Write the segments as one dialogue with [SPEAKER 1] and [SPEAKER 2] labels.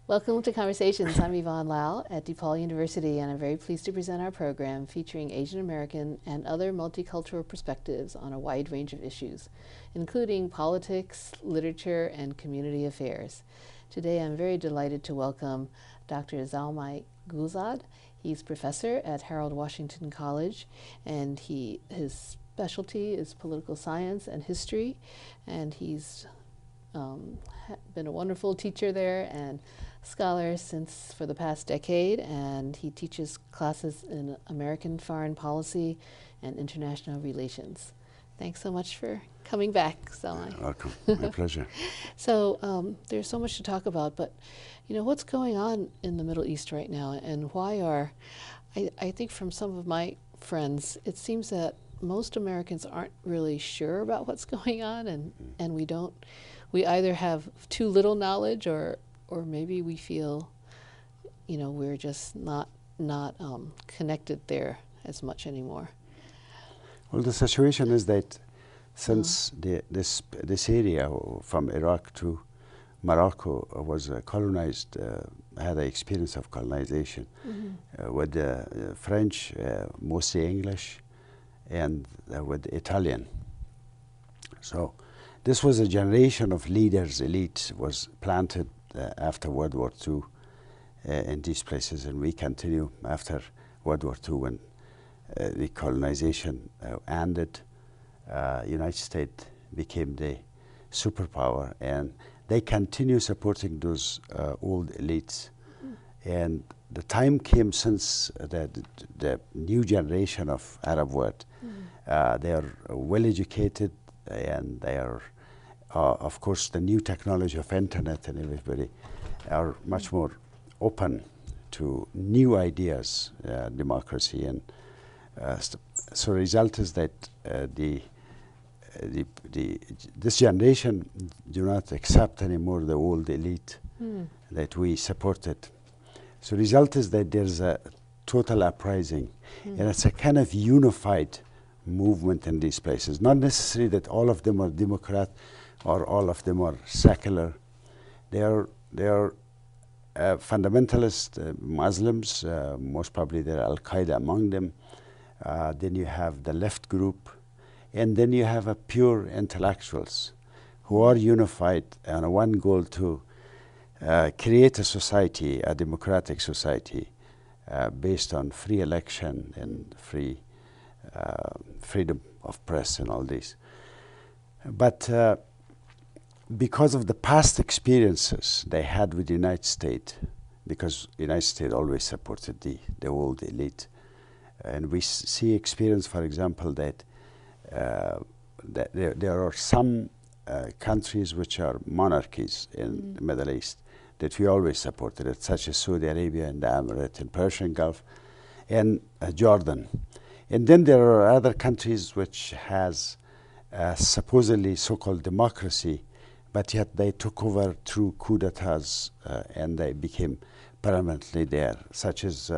[SPEAKER 1] Welcome to Conversations. I'm Yvonne Lau at DePaul University, and I'm very pleased to present our program featuring Asian American and other multicultural perspectives on a wide range of issues, including politics, literature, and community affairs. Today, I'm very delighted to welcome Dr. Zalmay Gulzad. He's professor at Harold Washington College, and his specialty is political science and history, and he's been a wonderful teacher there and scholar for the past decade, and he teaches classes in American foreign policy and international relations. Thanks so much for coming back, Zalmay.
[SPEAKER 2] Welcome. My pleasure.
[SPEAKER 1] So there's so much to talk about, but what's going on in the Middle East right now, and why I think from some of my friends, it seems that most Americans aren't really sure about what's going on, and we either have too little knowledge or maybe we feel, we're just not connected there as much anymore.
[SPEAKER 2] Well, the situation is that since this area from Iraq to Morocco was colonized, had an experience of colonization with the French, mostly English, and with Italian. So this was a generation of leaders, elite, was planted after World War II in these places, and we continue after World War II when the colonization ended. United States became the superpower, and they continue supporting those old elites. And the time came since the new generation of Arab world. They are well educated, and they are of course, the new technology of internet and everybody are much more open to new ideas, democracy, and so the result is that this generation do not accept anymore the old elite that we supported. So the result is that there's a total uprising, and it's a kind of unified movement in these places. Not necessarily that all of them are Democrat or all of them are secular. They are fundamentalist Muslims, most probably there are Al-Qaeda among them. Then you have the left group, and then you have a pure intellectuals who are unified on one goal to create a society, a democratic society, based on free election and freedom of press and all this. But because of the past experiences they had with the United States, because the United States always supported the old elite, and we see experience, for example, that there are some countries which are monarchies in the Middle East that we always supported, it, such as Saudi Arabia and the Emirates and Persian Gulf and Jordan. And then there are other countries which has supposedly so-called democracy, but yet they took over through coup d'etats and they became permanently there, such as,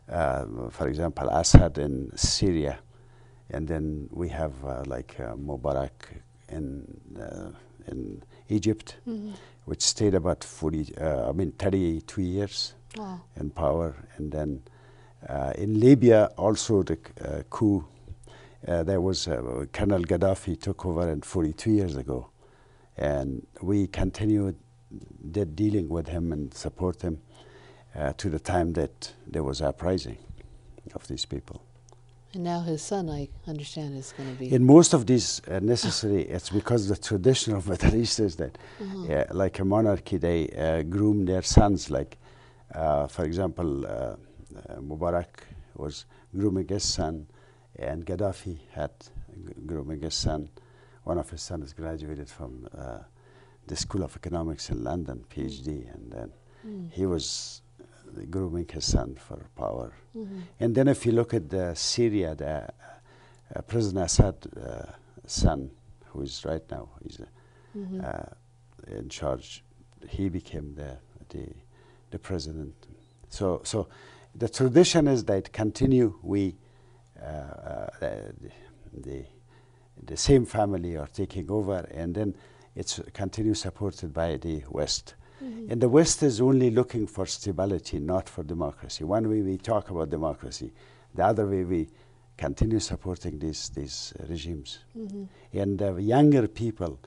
[SPEAKER 2] for example, Assad in Syria. And then we have Mubarak in Egypt, which stayed about 32 years in power. And then in Libya, also the coup, there was Colonel Gaddafi took over in 42 years ago. And we continued dealing with him and support him to the time that there was uprising of these people.
[SPEAKER 1] And now his son, I understand, is going to be...
[SPEAKER 2] In most of these necessary, it's because the tradition of Middle East is that, like a monarchy, they groom their sons. Like, for example, Mubarak was grooming his son, and Gaddafi had grooming his son. One of his sons graduated from the School of Economics in London, PhD, and then he was grooming his son for power. And then if you look at Syria, the President Assad son, who is right now, he's in charge, he became the president. So the tradition is that continue the same family are taking over, and then it's continue supported by the West. And the West is only looking for stability, not for democracy. One way we talk about democracy, the other way we continue supporting these regimes. And younger people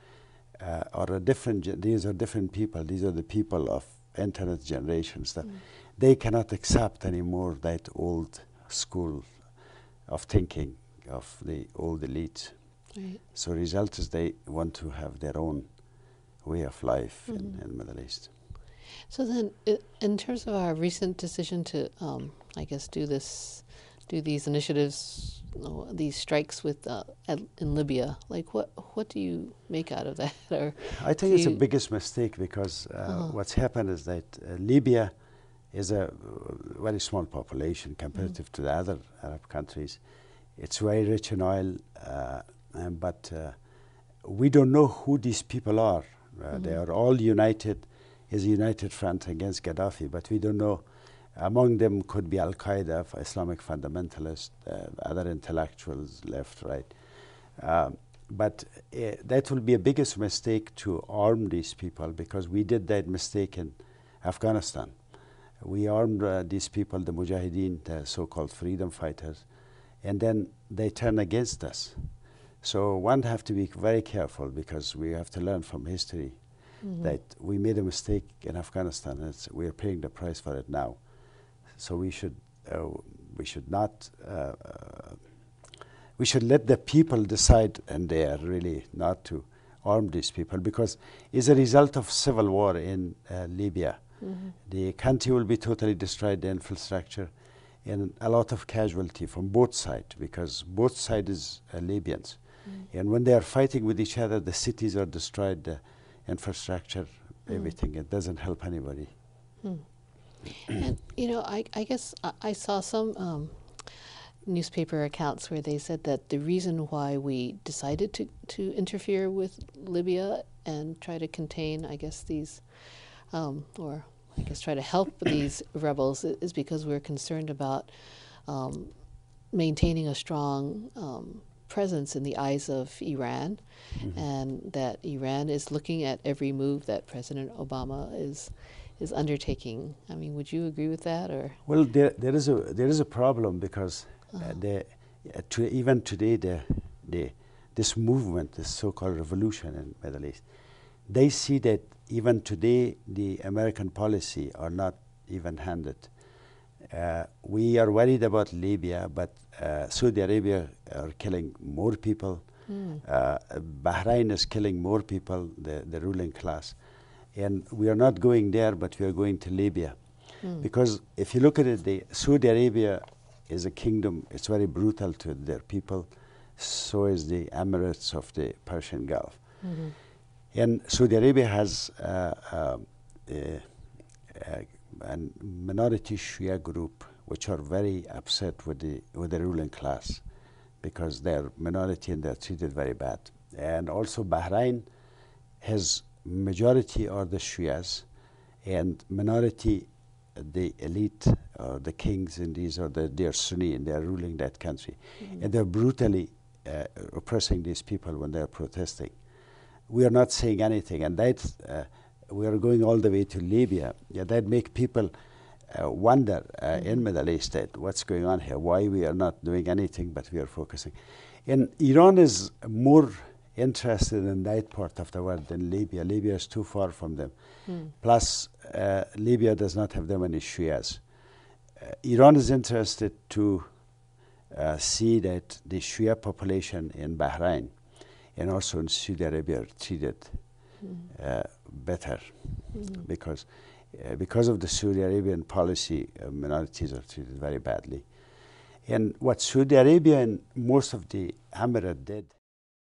[SPEAKER 2] are a different, these are different people. These are the people of internet generations that they cannot accept anymore that old school of thinking of the old elites.
[SPEAKER 1] Right.
[SPEAKER 2] So result is they want to have their own way of life in the Middle East.
[SPEAKER 1] So then, in terms of our recent decision to, I guess, do these initiatives, these strikes with in Libya, like what do you make out of that? Or
[SPEAKER 2] I think it's the biggest mistake because what's happened is that Libya is a very small population comparative to the other Arab countries. It's very rich in oil, but we don't know who these people are. They are all united, is a united front against Gaddafi, but we don't know. Among them could be Al-Qaeda, Islamic fundamentalists, other intellectuals, left, right. But that will be a biggest mistake to arm these people, because we did that mistake in Afghanistan. We armed these people, the Mujahideen, the so-called freedom fighters, and then they turn against us. So one have to be very careful, because we have to learn from history that we made a mistake in Afghanistan, and we are paying the price for it now. So we should not we should let the people decide, and they are really not to arm these people, because it's a result of civil war in Libya. The country will be totally destroyed, the infrastructure, and a lot of casualty from both sides, because both sides is Libyans. And when they are fighting with each other, the cities are destroyed, the infrastructure, everything. It doesn't help anybody.
[SPEAKER 1] And I guess I saw some newspaper accounts where they said that the reason why we decided to interfere with Libya and try to contain, I guess, these, or I guess try to help these rebels is because we're concerned about maintaining a strong presence in the eyes of Iran, and that Iran is looking at every move that President Obama is undertaking. I mean, would you agree with that, or?
[SPEAKER 2] Well, there is a problem, because even today this movement, this so-called revolution in the Middle East, they see that even today the American policy are not even-handed. We are worried about Libya, but Saudi Arabia are killing more people. Bahrain is killing more people, the ruling class. And we are not going there, but we are going to Libya. Because if you look at it, Saudi Arabia is a kingdom. It's very brutal to their people. So is the Emirates of the Persian Gulf. And Saudi Arabia has a minority Shia group which are very upset with the ruling class, because they're minority and they're treated very bad. And also Bahrain has majority are the Shias, and minority the elite or the kings, and these are they're Sunni, and they're ruling that country. And they're brutally oppressing these people when they're protesting. We are not saying anything, and that we are going all the way to Libya. Yeah, that make people wonder in Middle East that what's going on here, why we are not doing anything, but we are focusing. And Iran is more interested in that part of the world than Libya. Libya is too far from them. Plus, Libya does not have that many Shias. Iran is interested to see that the Shia population in Bahrain and also in Saudi Arabia are treated better, because of the Saudi Arabian policy, minorities are treated very badly. And what Saudi Arabia and most of the Emirates did